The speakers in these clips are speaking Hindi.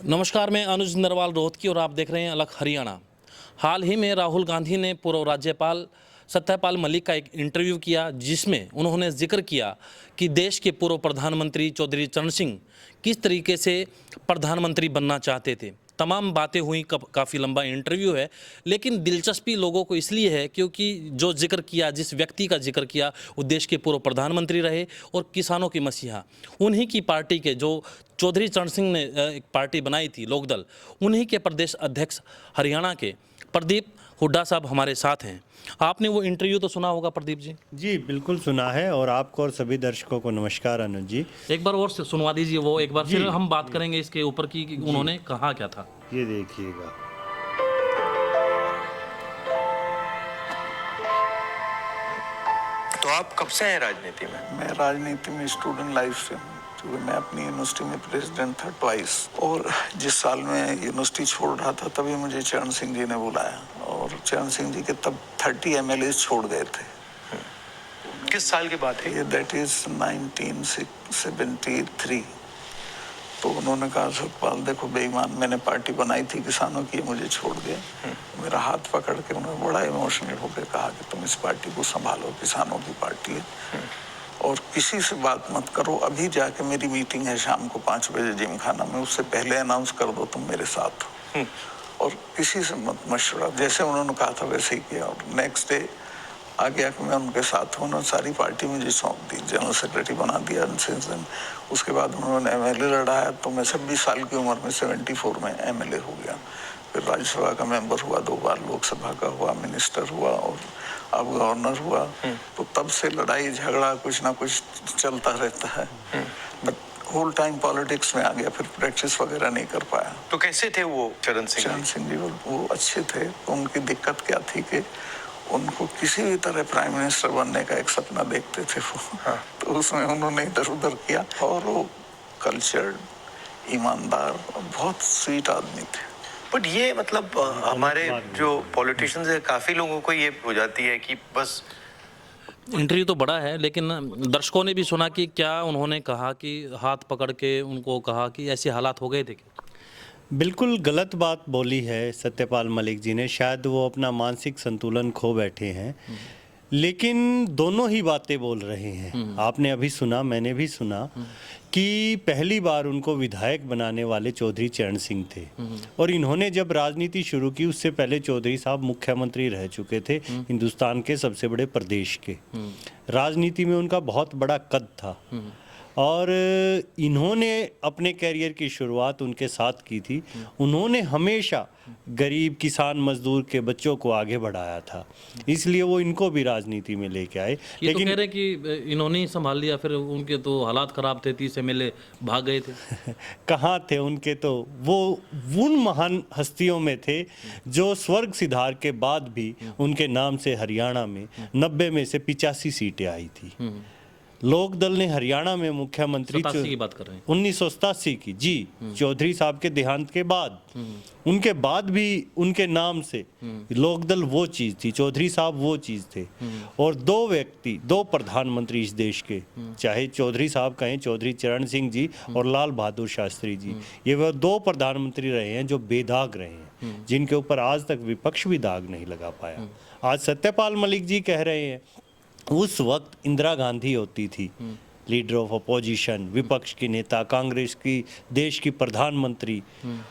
नमस्कार, मैं अनुज नरवाल रोहतकी और आप देख रहे हैं अलग हरियाणा। हाल ही में राहुल गांधी ने पूर्व राज्यपाल सत्यपाल मलिक का एक इंटरव्यू किया, जिसमें उन्होंने जिक्र किया कि देश के पूर्व प्रधानमंत्री चौधरी चरण सिंह किस तरीके से प्रधानमंत्री बनना चाहते थे। तमाम बातें हुई, काफ़ी लंबा इंटरव्यू है, लेकिन दिलचस्पी लोगों को इसलिए है क्योंकि जो जिक्र किया, जिस व्यक्ति का जिक्र किया, वो देश के पूर्व प्रधानमंत्री रहे और किसानों की मसीहा, उन्हीं की पार्टी के जो चौधरी चरण सिंह ने एक पार्टी बनाई थी लोकदल, उन्हीं के प्रदेश अध्यक्ष हरियाणा के प्रदीप हुड्डा साहब हमारे साथ हैं। आपने वो इंटरव्यू तो सुना होगा प्रदीप जी? जी बिल्कुल सुना है और आपको और सभी दर्शकों को नमस्कार अनुज जी। एक बार और सुनवा दीजिए वो एक बार, जी, फिर हम बात करेंगे इसके ऊपर कि उन्होंने कहा क्या था। ये देखिएगा। तो आप कब से हैं राजनीति में? मैं राजनीति में स्टूडेंट लाइफ से हूँ, क्योंकि मैं अपनी यूनिवर्सिटी में प्रेसिडेंट था ट्वाइस। और जिस साल में यूनिवर्सिटी छोड़ रहा था तभी मुझे चरण सिंह जी ने बुलाया, और चरण सिंह जी के तब 30 MLA छोड़ गए थे। किस साल की बात है? ये दैट इज 1973। तो उन्होंने कहा सतपाल देखो बेईमान, मैंने पार्टी बनाई थी किसानों की, मुझे छोड़ दिया। मेरा हाथ पकड़ के उन्होंने बड़ा इमोशनल होकर कहा कि तुम इस पार्टी को संभालो, किसानों की पार्टी है, और किसी से बात मत करो। अभी जाके मेरी मीटिंग है शाम को 5 बजे जिम खाना में, उससे पहले अनाउंस कर दो तुम मेरे साथ हो, और किसी से मत मशवरा। जैसे उन्होंने कहा था वैसे ही किया, और नेक्स्ट डे आ गया कि मैं उनके साथ हूँ। उन्होंने सारी पार्टी मुझे सौंप दी, जनरल सेक्रेटरी बना दिया। उसके बाद उन्होंने MLA लड़ाया, तो मैं 26 साल की उम्र में 74 में MLA हो गया। फिर राज्यसभा का मेंबर हुआ, 2 बार लोकसभा का हुआ, मिनिस्टर हुआ, और अब गवर्नर हुआ। तो तब से लड़ाई झगड़ा कुछ ना कुछ चलता रहता है, बट होल टाइम पॉलिटिक्स में आ गया। फिर प्रैक्टिस वगैरह नहीं कर पाया। तो कैसे थे वो चरण सिंह? चरण सिंह जी वो अच्छे थे। उनकी दिक्कत क्या थी कि उनको किसी भी तरह प्राइम मिनिस्टर बनने का एक सपना देखते थे वो। तो उसमें उन्होंने इधर उधर किया, और वो कल्चर्ड, ईमानदार और बहुत स्वीट आदमी थे। बट ये मतलब हमारे जो पॉलिटिशियंस है, काफी लोगों को ये हो जाती है कि बस इंटरव्यू तो बड़ा है, लेकिन दर्शकों ने भी सुना कि क्या उन्होंने कहा कि हाथ पकड़ के उनको कहा कि ऐसे हालात हो गए थे क्या? बिल्कुल गलत बात बोली है सत्यपाल मलिक जी ने। शायद वो अपना मानसिक संतुलन खो बैठे हैं, लेकिन दोनों ही बातें बोल रहे हैं। आपने अभी सुना, मैंने भी सुना कि पहली बार उनको विधायक बनाने वाले चौधरी चरण सिंह थे, और इन्होंने जब राजनीति शुरू की उससे पहले चौधरी साहब मुख्यमंत्री रह चुके थे हिंदुस्तान के सबसे बड़े प्रदेश के। राजनीति में उनका बहुत बड़ा कद था, और इन्होंने अपने कैरियर की शुरुआत उनके साथ की थी। उन्होंने हमेशा गरीब किसान मजदूर के बच्चों को आगे बढ़ाया था, इसलिए वो इनको भी राजनीति में लेके आए। ये लेकिन तो कह रहे हैं कि इन्होंने ही संभाल लिया, फिर उनके तो हालात खराब थे, 30 MLA भाग गए थे। कहाँ थे उनके? तो वो उन महान हस्तियों में थे जो स्वर्ग सिधार के बाद भी उनके नाम से हरियाणा में 90 में से 85 सीटें आई थी। लोकदल ने हरियाणा में मुख्यमंत्री 87 की बात कर रहे हैं। 1987 की, जी, चौधरी साहब के देहांत के बाद, उनके बाद भी उनके नाम से लोकदल वो चीज़ थी, चौधरी साहब वो चीज़ थे। और 2 व्यक्ति, 2 प्रधानमंत्री इस देश के, चाहे चौधरी साहब कहें, चौधरी चरण सिंह जी और लाल बहादुर शास्त्री जी, ये वह 2 प्रधानमंत्री रहे हैं जो बेदाग रहे हैं, जिनके ऊपर आज तक विपक्ष भी दाग नहीं लगा पाया। आज सत्यपाल मलिक जी कह रहे हैं उस वक्त इंदिरा गांधी होती थी, लीडर ऑफ अपोजिशन, विपक्ष की नेता, कांग्रेस की देश की प्रधानमंत्री,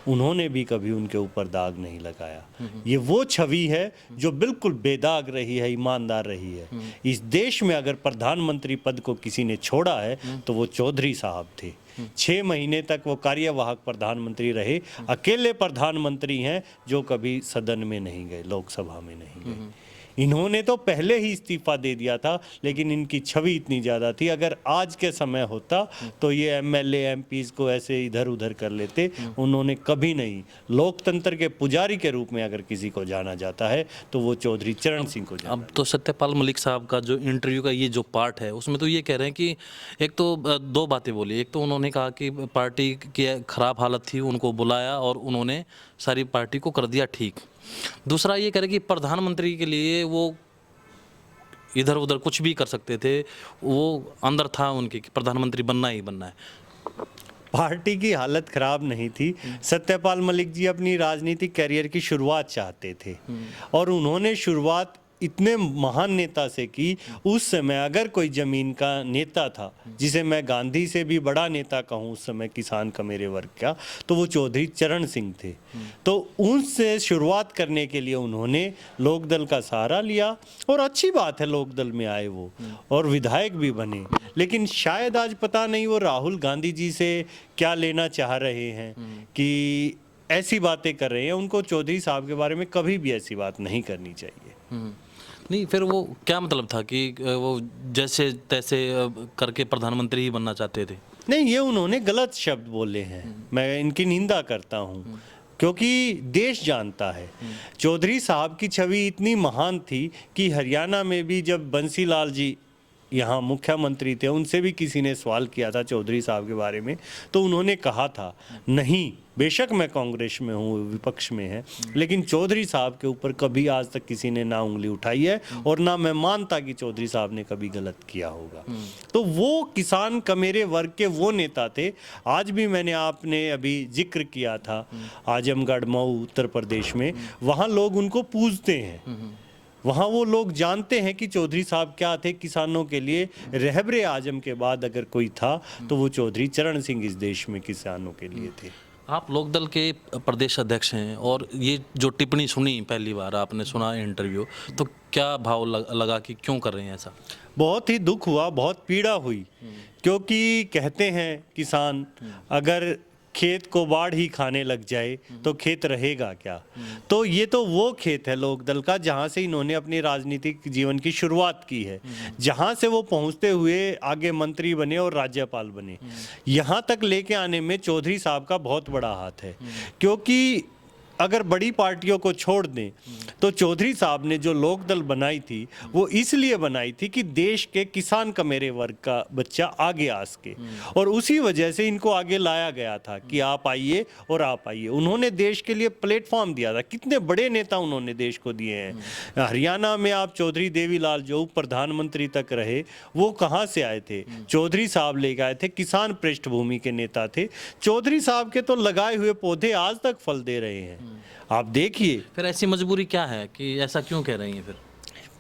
उन्होंने भी कभी उनके ऊपर दाग नहीं लगाया। ये वो छवि है जो बिल्कुल बेदाग रही है, ईमानदार रही है। इस देश में अगर प्रधानमंत्री पद को किसी ने छोड़ा है तो वो चौधरी साहब थे। 6 महीने तक वो कार्यवाहक प्रधानमंत्री रहे, अकेले प्रधानमंत्री हैं जो कभी सदन में नहीं गए, लोकसभा में नहीं गए। इन्होंने तो पहले ही इस्तीफा दे दिया था, लेकिन इनकी छवि इतनी ज़्यादा थी। अगर आज के समय होता तो ये MLA MPs को ऐसे इधर उधर कर लेते। उन्होंने कभी नहीं, लोकतंत्र के पुजारी के रूप में अगर किसी को जाना जाता है तो वो चौधरी चरण सिंह को जाना। अब तो सत्यपाल मलिक साहब का जो इंटरव्यू का ये जो पार्ट है, उसमें तो ये कह रहे हैं कि एक तो 2 बातें बोली। एक तो उन्होंने कहा कि पार्टी की खराब हालत थी, उनको बुलाया और उन्होंने सारी पार्टी को कर दिया ठीक। दूसरा ये कह रहे कि प्रधानमंत्री के लिए वो इधर उधर कुछ भी कर सकते थे, वो अंदर था उनके कि प्रधानमंत्री बनना ही बनना है। पार्टी की हालत खराब नहीं थी। सत्यपाल मलिक जी अपनी राजनीतिक करियर की शुरुआत चाहते थे और उन्होंने शुरुआत इतने महान नेता से की। उस समय अगर कोई जमीन का नेता था जिसे मैं गांधी से भी बड़ा नेता कहूँ उस समय किसान का मेरे वर्ग का, तो वो चौधरी चरण सिंह थे। तो उनसे शुरुआत करने के लिए उन्होंने लोकदल का सहारा लिया और अच्छी बात है लोकदल में आए वो और विधायक भी बने। लेकिन शायद आज पता नहीं वो राहुल गांधी जी से क्या लेना चाह रहे हैं कि ऐसी बातें कर रहे हैं। उनको चौधरी साहब के बारे में कभी भी ऐसी बात नहीं करनी चाहिए। नहीं, फिर वो क्या मतलब था कि वो जैसे तैसे करके प्रधानमंत्री ही बनना चाहते थे? नहीं, ये उन्होंने गलत शब्द बोले हैं। मैं इनकी निंदा करता हूँ क्योंकि देश जानता है चौधरी साहब की छवि इतनी महान थी कि हरियाणा में भी जब बंसीलाल जी यहाँ मुख्यमंत्री थे उनसे भी किसी ने सवाल किया था चौधरी साहब के बारे में, तो उन्होंने कहा था नहीं, बेशक मैं कांग्रेस में हूँ, विपक्ष में है, लेकिन चौधरी साहब के ऊपर कभी आज तक किसी ने ना उंगली उठाई है और ना मैं मानता कि चौधरी साहब ने कभी गलत किया होगा। तो वो किसान कमेरे वर्ग के वो नेता थे। आज भी मैंने आपने अभी जिक्र किया था आजमगढ़, मऊ, उत्तर प्रदेश में, वहाँ लोग उनको पूजते हैं। वहाँ वो लोग जानते हैं कि चौधरी साहब क्या थे किसानों के लिए। रहबरे आजम के बाद अगर कोई था तो वो चौधरी चरण सिंह इस देश में किसानों के लिए थे। आप लोकदल के प्रदेश अध्यक्ष हैं और ये जो टिप्पणी सुनी, पहली बार आपने सुना इंटरव्यू, तो क्या भाव लगा कि क्यों कर रहे हैं ऐसा? बहुत ही दुख हुआ, बहुत पीड़ा हुई, क्योंकि कहते हैं किसान अगर खेत को बाढ़ ही खाने लग जाए तो खेत रहेगा क्या। तो ये तो वो खेत है लोकदल का जहाँ से इन्होंने अपनी राजनीतिक जीवन की शुरुआत की है, जहाँ से वो पहुँचते हुए आगे मंत्री बने और राज्यपाल बने। यहाँ तक लेके आने में चौधरी साहब का बहुत बड़ा हाथ है, क्योंकि अगर बड़ी पार्टियों को छोड़ दें तो चौधरी साहब ने जो लोकदल बनाई थी वो इसलिए बनाई थी कि देश के किसान का मेरे वर्ग का बच्चा आगे आ सके, और उसी वजह से इनको आगे लाया गया था कि आप आइए और आप आइए। उन्होंने देश के लिए प्लेटफॉर्म दिया था। कितने बड़े नेता उन्होंने देश को दिए हैं। हरियाणा में आप चौधरी देवीलाल जो प्रधानमंत्री तक रहे, वो कहाँ से आए थे? चौधरी साहब लेकर आए थे। किसान पृष्ठभूमि के नेता थे। चौधरी साहब के तो लगाए हुए पौधे आज तक फल दे रहे हैं। आप देखिए। फिर ऐसी मजबूरी क्या है कि ऐसा क्यों कह रही हैं? फिर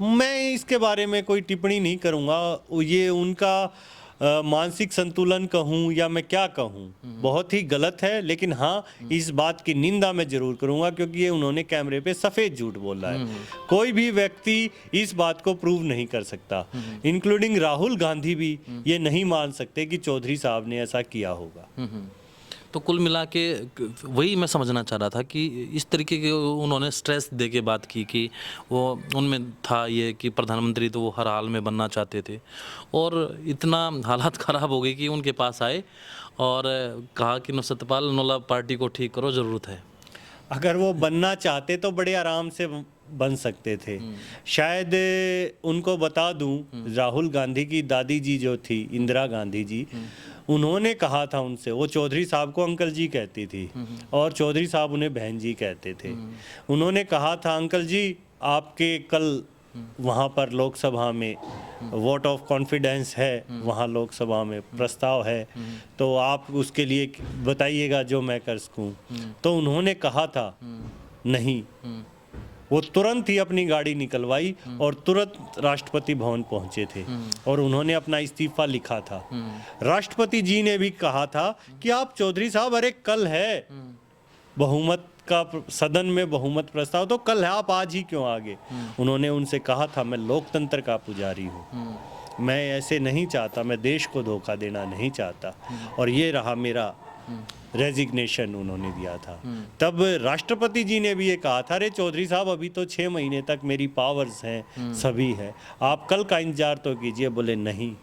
मैं इसके बारे में कोई टिप्पणी नहीं करूंगा। ये उनका मानसिक संतुलन कहूं या मैं क्या कहूं, बहुत ही गलत है। लेकिन हाँ, इस बात की निंदा मैं जरूर करूंगा क्योंकि ये उन्होंने कैमरे पे सफ़ेद झूठ बोला है। कोई भी व्यक्ति इस बात को प्रूव नहीं कर सकता, इंक्लूडिंग राहुल गांधी भी ये नहीं मान सकते कि चौधरी साहब ने ऐसा किया होगा। तो कुल मिला के वही मैं समझना चाह रहा था कि इस तरीके के उन्होंने स्ट्रेस दे के बात की कि वो उनमें था ये कि प्रधानमंत्री तो वो हर हाल में बनना चाहते थे, और इतना हालात ख़राब हो गई कि उनके पास आए और कहा कि सत्यपाल नोला पार्टी को ठीक करो, ज़रूरत है। अगर वो बनना चाहते तो बड़े आराम से बन सकते थे। शायद उनको बता दूं, राहुल गांधी की दादी जी जो थी इंदिरा गांधी जी, उन्होंने कहा था उनसे, वो चौधरी साहब को अंकल जी कहती थी और चौधरी साहब उन्हें बहन जी कहते थे। उन्होंने कहा था, अंकल जी आपके कल वहाँ पर लोकसभा में वोट ऑफ कॉन्फिडेंस है, वहाँ लोकसभा में प्रस्ताव है, तो आप उसके लिए बताइएगा जो मैं कर सकूँ। तो उन्होंने कहा था नहीं। वो तुरंत ही अपनी गाड़ी निकलवाई और तुरंत राष्ट्रपति भवन पहुंचे थे और उन्होंने अपना इस्तीफा लिखा था। राष्ट्रपति जी ने भी कहा था कि आप चौधरी साहब, अरे कल है बहुमत का सदन में बहुमत प्रस्ताव, तो कल है, आप आज ही क्यों आगे। उन्होंने उनसे कहा था, मैं लोकतंत्र का पुजारी हूँ, मैं ऐसे नहीं चाहता, मैं देश को धोखा देना नहीं चाहता, और ये रहा मेरा रेजिग्नेशन उन्होंने दिया था। तब राष्ट्रपति जी ने भी ये कहा था, अरे चौधरी साहब अभी तो 6 महीने तक मेरी पावर्स हैं, सभी है, आप कल का इंतजार तो कीजिए। बोले नहीं,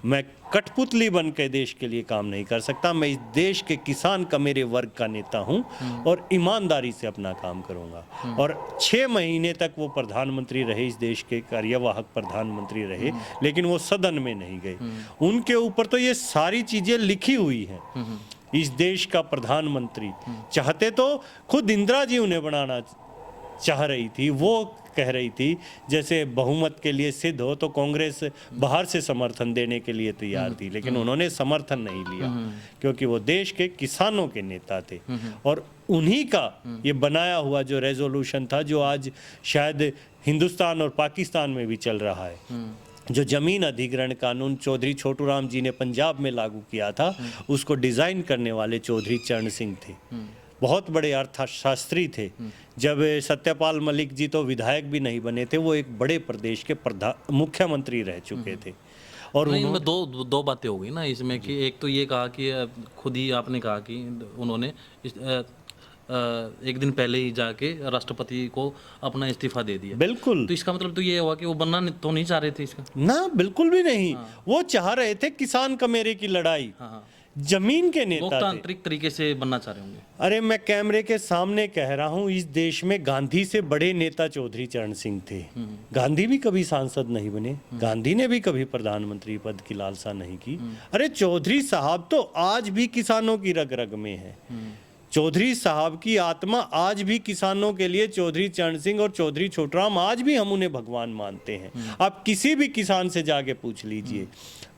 मैं कठपुतली बन के देश के लिए काम नहीं कर सकता, मैं इस देश के किसान का मेरे वर्ग का नेता हूं और ईमानदारी से अपना काम करूंगा। और 6 महीने तक वो प्रधानमंत्री रहे, इस देश के कार्यवाहक प्रधानमंत्री रहे, लेकिन वो सदन में नहीं गए। उनके ऊपर तो ये सारी चीजें लिखी हुई हैं। इस देश का प्रधानमंत्री चाहते तो खुद इंदिरा जी उन्हें बनाना चाह रही थी, वो कह रही थी जैसे बहुमत के लिए सिद्ध हो तो कांग्रेस बाहर से समर्थन देने के लिए तैयार थी, लेकिन उन्होंने समर्थन नहीं लिया क्योंकि वो देश के किसानों के नेता थे और उन्हीं का ये बनाया हुआ जो रेजोल्यूशन था जो आज शायद हिंदुस्तान और पाकिस्तान में भी चल रहा है, जो जमीन अधिग्रहण कानून चौधरी छोटू राम जी ने पंजाब में लागू किया था, उसको डिज़ाइन करने वाले चौधरी चरण सिंह थे। बहुत बड़े अर्थशास्त्री थे। जब सत्यपाल मलिक जी तो विधायक भी नहीं बने थे, वो एक बड़े प्रदेश के मुख्यमंत्री रह चुके थे। और नहीं, इनमें दो बातें हो गई ना इसमें कि एक तो ये कहा कि खुद ही आपने कहा कि उन्होंने एक दिन पहले ही जाके राष्ट्रपति को अपना इस्तीफा दे दिया। बिल्कुल। तो इसका मतलब तो ये हुआ कि वो बनना तो नहीं चाह रहे थे इसका। ना, बिल्कुल भी नहीं। वो चाह रहे थे किसान कमेरे की लड़ाई। जमीन के नेता थे। लोकतांत्रिक तरीके से बनना चाह रहे होंगे। अरे मैं कैमरे के सामने कह रहा हूँ, इस देश में गांधी से बड़े नेता चौधरी चरण सिंह थे। गांधी भी कभी सांसद नहीं बने, गांधी ने भी कभी प्रधानमंत्री पद की लालसा नहीं की। अरे चौधरी साहब तो आज भी किसानों की रग रग में है। चौधरी साहब की आत्मा आज भी किसानों के लिए, चौधरी चरण सिंह और चौधरी छोटूराम आज भी हम उन्हें भगवान मानते हैं। आप किसी भी किसान से जाके पूछ लीजिए,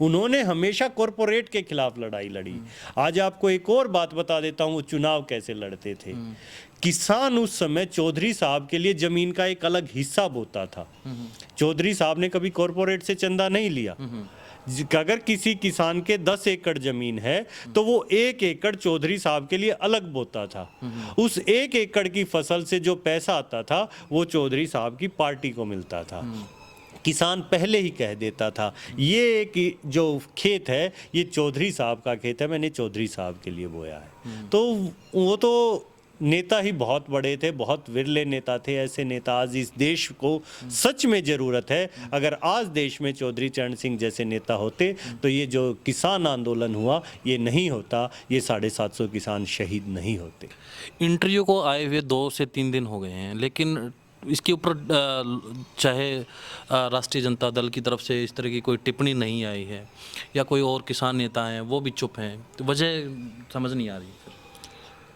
उन्होंने हमेशा कॉरपोरेट के खिलाफ लड़ाई लड़ी। आज आपको एक और बात बता देता हूँ, वो चुनाव कैसे लड़ते थे। किसान उस समय चौधरी साहब के लिए जमीन का एक अलग हिस्सा बोता था। चौधरी साहब ने कभी कॉरपोरेट से चंदा नहीं लिया। अगर किसी किसान के 10 एकड़ जमीन है तो वो 1 एकड़ चौधरी साहब के लिए अलग बोता था। उस 1 एकड़ की फसल से जो पैसा आता था वो चौधरी साहब की पार्टी को मिलता था। किसान पहले ही कह देता था ये कि जो खेत है ये चौधरी साहब का खेत है, मैंने चौधरी साहब के लिए बोया है। तो वो तो नेता ही बहुत बड़े थे, बहुत विरले नेता थे। ऐसे नेता आज इस देश को सच में ज़रूरत है। अगर आज देश में चौधरी चरण सिंह जैसे नेता होते तो ये जो किसान आंदोलन हुआ ये नहीं होता, ये 750 किसान शहीद नहीं होते। इंटरव्यू को आए हुए 2 से 3 दिन हो गए हैं, लेकिन इसके ऊपर चाहे राष्ट्रीय जनता दल की तरफ से इस तरह की कोई टिप्पणी नहीं आई है या कोई और किसान नेता हैं वो भी चुप हैं, तो वजह समझ नहीं आ रही।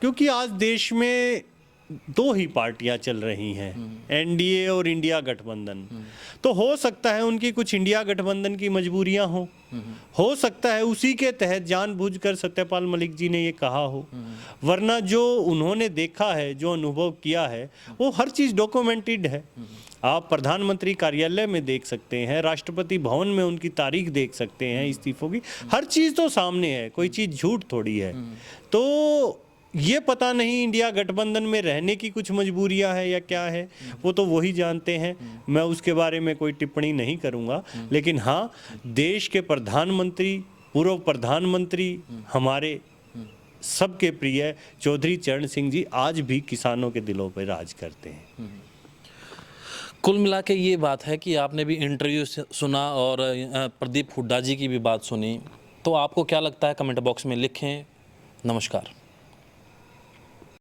क्योंकि आज देश में 2 ही पार्टियां चल रही हैं, एनडीए और इंडिया गठबंधन। तो हो सकता है उनकी कुछ इंडिया गठबंधन की मजबूरियां हो सकता है उसी के तहत जानबूझकर सत्यपाल मलिक जी ने ये कहा हो, वरना जो उन्होंने देखा है, जो अनुभव किया है, वो हर चीज़ डॉक्यूमेंटेड है। आप प्रधानमंत्री कार्यालय में देख सकते हैं, राष्ट्रपति भवन में उनकी तारीख देख सकते हैं इस्तीफों की, हर चीज़ तो सामने है, कोई चीज़ झूठ थोड़ी है। तो ये पता नहीं इंडिया गठबंधन में रहने की कुछ मजबूरियां है या क्या है, वो तो वही जानते हैं। मैं उसके बारे में कोई टिप्पणी नहीं करूंगा। लेकिन हाँ, देश के प्रधानमंत्री, पूर्व प्रधानमंत्री, हमारे सबके प्रिय चौधरी चरण सिंह जी आज भी किसानों के दिलों पर राज करते हैं। कुल मिला के ये बात है कि आपने भी इंटरव्यू सुना और प्रदीप हुड्डा जी की भी बात सुनी, तो आपको क्या लगता है कमेंट बॉक्स में लिखें। नमस्कार।